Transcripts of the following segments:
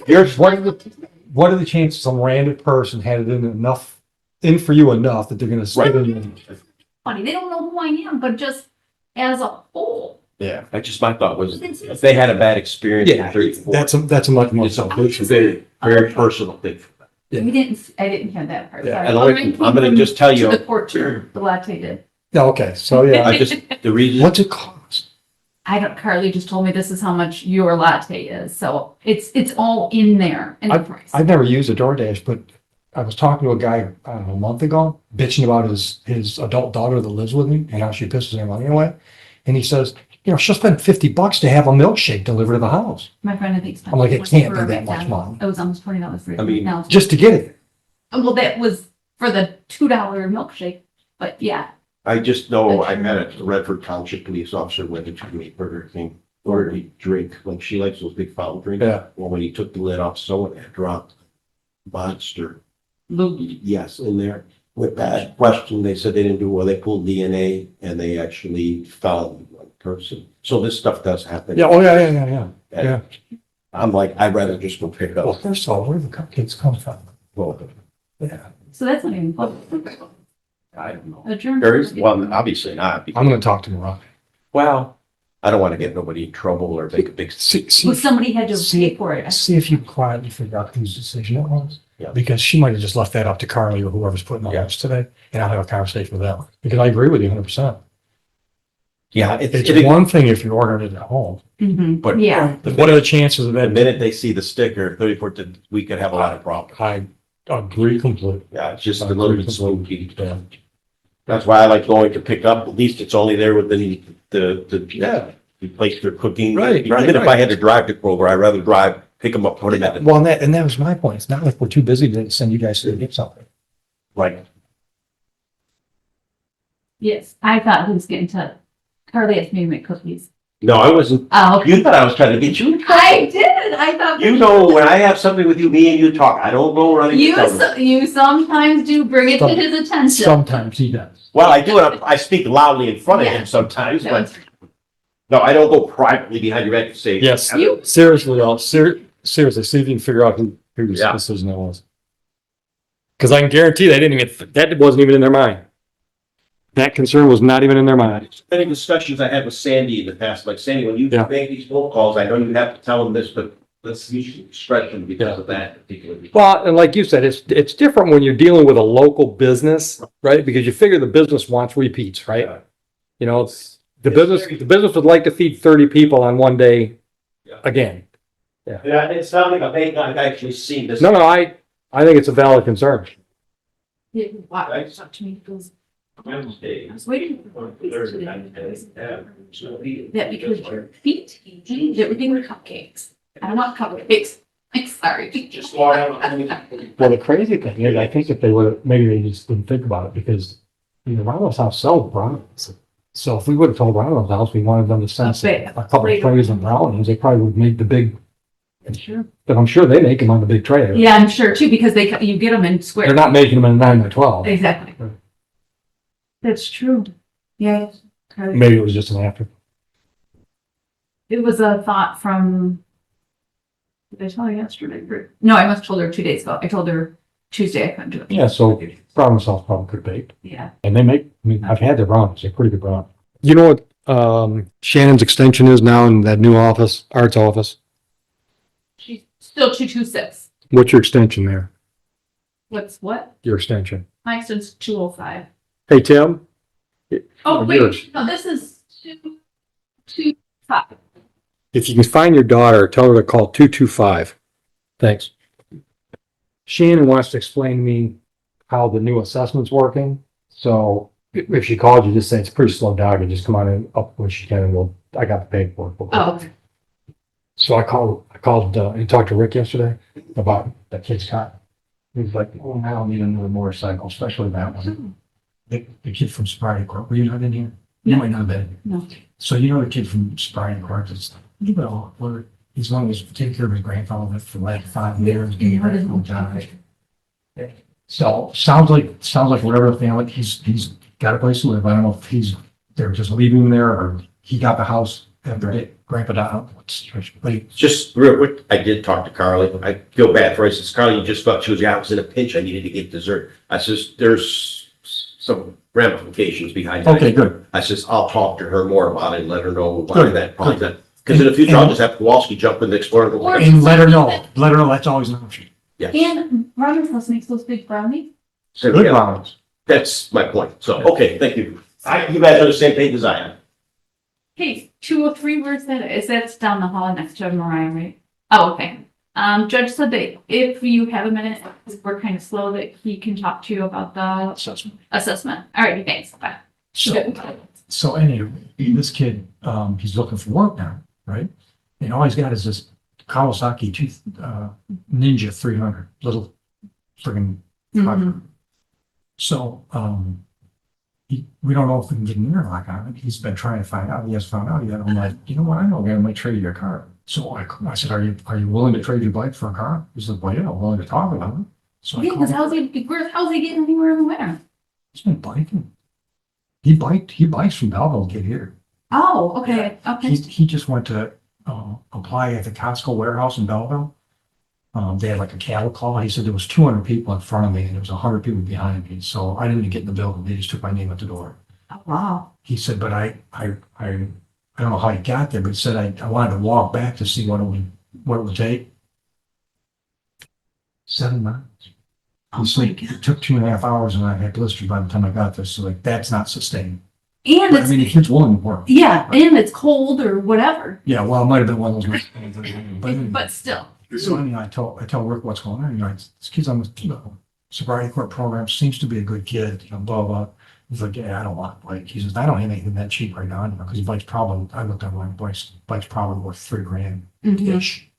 What are the chances some random person had it in for you enough that they're gonna spit in? Funny, they don't know who I am, but just as a whole. Yeah, my thought was, if they had a bad experience in Yeah, 34, that's a much more it's a selfish. very personal thing for them. Yeah. I didn't hear that part. Yeah, Sorry. and I'm gonna just tell you. To the court, too, the latte did. Yeah, okay, so yeah, The reason. what's it cost? Carly just told me this is how much your latte is, so it's all in there in the price. I've never used a DoorDash, but I was talking to a guy, I don't know, a month ago, bitching about his adult daughter that lives with me and how she pisses her money away. And he says, she'll spend $50 to have a milkshake delivered to the house. My friend, I think. I'm like, it can't be that much money. It was almost $20 for it. I mean, now it's- Just to get it. Well, that was for the $2 milkshake, but yeah. I just know I met a Redford Township police officer went to me Burger King, ordered a drink, like she likes those big fountain drinks. Yeah. Well, when he took the lid off, someone had dropped Monster. Lube. Yes, in there. With that question, they said they didn't do well. They pulled DNA and they actually found one person. So this stuff does happen. Yeah, oh, yeah. And I'm like, I'd rather just go pick Well, up. first of all, where do the cupcakes come from? Well, Yeah, So that's not even public. I don't know. Adjourned. Well, obviously not. because- I'm gonna talk to Ron. Well, I don't want to get nobody in trouble or make a big. Well, somebody had to pay for it. See if you quietly figure out whose decision it was. Yeah. Because she might have just left that up to Carly or whoever's putting the Yeah. house today, and I'll have a conversation with them. Because I agree with you 100%. Yeah, It's one thing if you're ordering it at home. Mhm. But- Yeah, What are the chances of The that? minute they see the sticker, 34th, we could have a lot of problems. I agree completely. Yeah, it's just a little bit slow. That's why I like going to pick up. At least it's only there within Yeah. the place they're cooking. Right, Even if I right. had to drive to Kroger, I'd rather drive, pick them up, put them at the, Well, and that was my point. It's not like we're too busy to send you guys to get something. like, yes, I thought he was getting to, Carly asked me to make cookies. no, I wasn't. Oh, You thought I was trying to get you. I did, I thought. You know, when I have something with you, me and you talk, I don't go running. to You, tell them. you sometimes do bring it to his attention. Sometimes he does. Well, I do it. I speak loudly in front of Yeah. him sometimes, No, but it's- no, I don't go privately behind your back and say. Yes. You- Seriously, seriously, see if you can figure out whose Yeah. decision that was. Because I can guarantee that wasn't even in their mind. That concern was not even in their mind. Many discussions I had with Sandy in the past, like Sandy, when you Yeah. make these phone calls, I know you have to tell them this, but let's use discretion because of that particular. Well, and like you said, it's different when you're dealing with a local business, right? Because you figure the business wants repeats, right? Yeah. You know, the business would like to feed 30 people on one day Yeah. again. Yeah, it's not like a bank, I've actually seen this. No, I think it's a valid concern. Yeah, wow, Right. talk to me, goes, Wednesday. I was waiting for Thursday, today. yeah. So we- That because your feet changed everything with cupcakes. I don't want cupcakes. I'm sorry. Just go out. Well, the crazy thing is, I think if they would, maybe they just didn't think about it because Ronald's house sells brownies. So if we would have told Ronald's house we wanted them to send us a couple of trays of brownies, they probably would make the big, Sure. but I'm sure they make them on the big tray. Yeah, I'm sure too, because you get them in They're squares. not making them in 9x12. Exactly. Right. That's true. Yeah. Carly. Maybe it was just an after. It was a thought from, did I tell you yesterday? No, I must have told her 2 days ago. I told her Tuesday I couldn't do it. Yeah, so Brown's house probably could bake. Yeah. And they make, I've had their brownies, they're pretty good brownies. You know what, Shannon's extension is now in that new office, arts office? She's still 226. What's your extension there? What's what? Your extension? My extension's 205. Hey, Tim? Oh, Yours. wait, no, this is 225. If you can find your daughter, tell her to call 225. Thanks. Shannon wants to explain to me how the new assessment's working. So if she calls you, just say it's pretty slow down and just come on in up when she can and I got the paperwork. Oh, okay. So I called and talked to Rick yesterday about that kid's car. He's like, oh, I don't need another motorcycle, especially that one. The kid from Sobriety Court, were you not in here? You No. might not have been. No. So you know the kid from Sobriety Court, it's a little bit awkward. He's one who's taken care of his grandfather for like 5 years. getting back from college. So sounds like whatever the family, he's got a place to live. I don't know if they were just leaving him there or he got the house have grandpa down. Wait, Just real quick, I did talk to Carly. I feel bad for her. I says, Carly, you just thought she was, yeah, I was in a pinch. I needed to get dessert. I says, there's some ramifications behind that. okay, good. I says, I'll talk to her more about it and let her know why Good, that probably that. Because in the future, I'll just have Kowalski jump in the Explorer. Or- And let her know, that's always an option. Yes. And Robin's house makes those big brownies. So, Good yeah, balance. that's my point. So, okay, thank you. You guys are on the same page as I am. Hey, 203, where's that? Is that's down the hall next to Mariah, right? Oh, okay. Judge said that if you have a minute, because we're kind of slow, that he can talk to you about the Assessment. assessment. All right, thanks. Bye. So anyway, this kid, he's looking for work now, right? And all he's got is this Kawasaki Ninja 300, little friggin' truck. Mhm. So, we don't know if we can get an interlock on it. He's been trying to find out. He has found out yet. I'm like, you know what? I know a guy who might trade you your car. So I said, are you willing to trade your bike for a car? He said, well, yeah, I'm willing to talk about it. So I Yeah, called because him. how's he getting anywhere in the winter? He's been biking. He bikes from Belleville to get here. Oh, okay, okay. He just went to apply at the Costco warehouse in Belleville. They had like a cattle call. He said there was 200 people in front of me and there was 100 people behind me. So I didn't even get in the building. They just took my name at the door. Oh, wow. He said, but I don't know how he got there, but he said I wanted to walk back to see what it would take. 7 miles. Oh, He my said God. it took 2.5 hours and I had blisters by the time I got there. So like that's not sustained. And But, I mean, the it's, kid's willing to work. yeah, and it's cold or whatever, Yeah, well, it might have been one of those. but still. So anyway, I tell Rick what's going on. You know, this kid's on the sobriety court program, seems to be a good kid, you know, blah, blah. He's like, yeah, I don't want a bike. He says, I don't have anything that cheap right now, because bike's probably, I looked at my bike's probably worth $3,000-ish.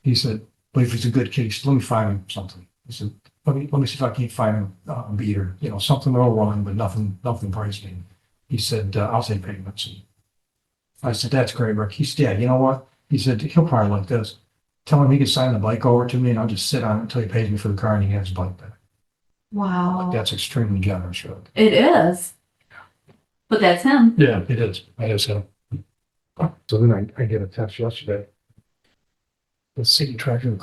He said, but if he's a good kid, he said, let me find him something. He said, let me see if I can't find him a beater, you know, something that'll run, but nothing pricey. He said, I'll take payments. I said, that's great, Rick. He said, yeah, you know what? He said, he'll probably like this. Tell him he can sign the bike over to me and I'll just sit on it until he pays me for the car and he has his bike back. Wow. That's extremely generous, Rick. It is. But that's him. Yeah, it is. It is him. So then I get a text yesterday. The city treasurer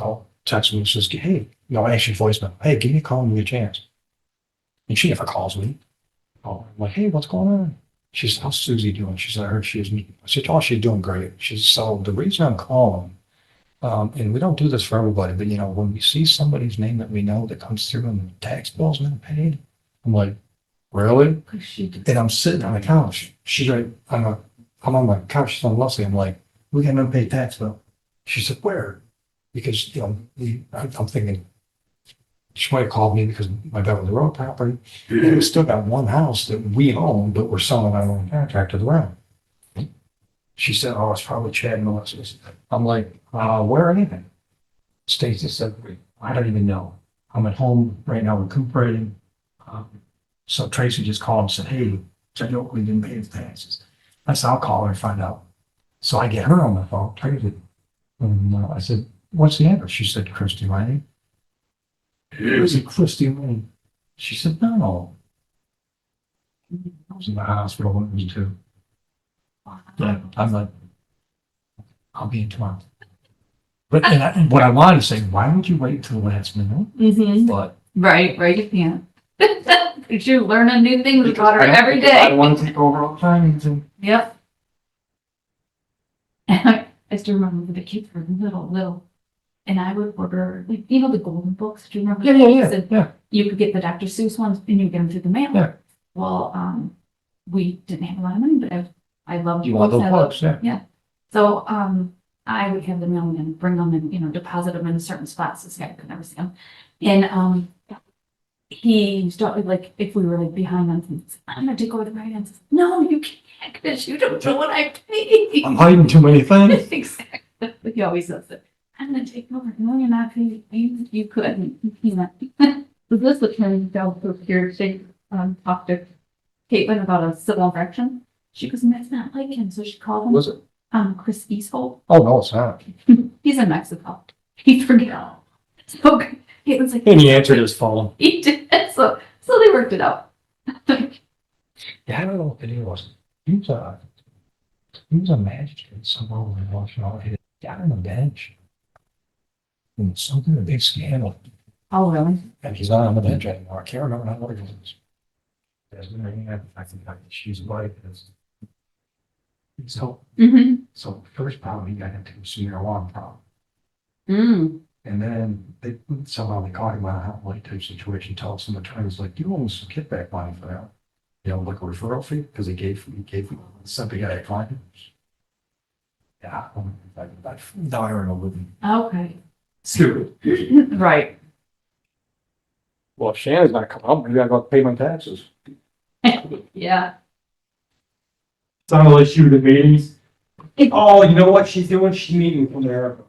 texts me and says, hey, no, actually voicemail. Hey, give me a call when you get a chance. And she never calls me. Oh, I'm like, hey, what's going on? She said, how's Susie doing? She said, I heard she was meeting. I said, oh, she's doing great. She said, so the reason I'm calling, and we don't do this for everybody, but you know, when we see somebody's name that we know that comes through and the tax bill's been paid, I'm like, really? And I'm sitting on the couch. She's right, I'm on my couch, she's on Leslie. I'm like, we got an unpaid tax bill. She said, where? Because, you know, I'm thinking, she might have called me because my Beverly Road property, and we still got one house that we own, but we're selling our own contract to the ground. She said, oh, it's probably Chad and Melissa. I'm like, where anything? Stacy said, I don't even know. I'm at home right now recuperating. So Tracy just called and said, hey, Judge Oakley didn't pay his taxes. I said, I'll call her and find out. So I get her on my phone, Tracy. And I said, what's the address? She said, Christy Lane. It was a Christy Lane. She said, no. I was in the hospital when it was due. Yeah, I'm like, I'll be in tomorrow. But and what I wanted to say, why would you wait until the last minute? Mm-hmm. But Right, you can't. Because you're learning new things about her I don't- every I day. don't want to take over all the time. Yep. And I still remember the kids were little. And I would order, like, you know, the golden books. Do you remember? Yeah. You could get the Dr. Seuss ones and you get them through the mail. Yeah. Well, we didn't have a lot of money, but I loved You want books. those I loved- books, yeah. So, I would have the mailman bring them and, you know, deposit them in certain spots. This guy could never see them. And, he started, like, if we were like behind on things, I'm gonna take over the write-ins. No, you can't, because you don't know what I paid. I'm hiding too many things. Exactly. He always says it. I'm gonna take over. No, you're not paying. You couldn't. You know. So this attorney dealt with here. She talked to Caitlin about a civil infraction. She goes, that's not like him. So she called him. Was it? Chris Eastholt. Oh, no, it's not. He's in Mexico. He forgot. So Caitlin's like, And he answered his phone. he did. So they worked it out. Yeah, I don't know what the deal was. He was, he was a magistrate somewhere in Washington. He got on the bench. And something, a big scandal. Oh, really? And he's not on the bench anymore. I can't remember how what it was. I think she's white. So, Mm-hmm. so the first problem he got into was some marijuana problem. Mm. And then somehow they caught him on a hot light type situation, told some attorneys like, you owe some kickback money for that. You know, like a referral fee, because he gave something guy a client. Yeah, I'm dying a living. Okay. Stupid. Right. Well, if Shannon's not coming up, maybe I got to pay my taxes. Yeah. It's not like she was at meetings. Oh, you know what she's doing? She's meeting from there.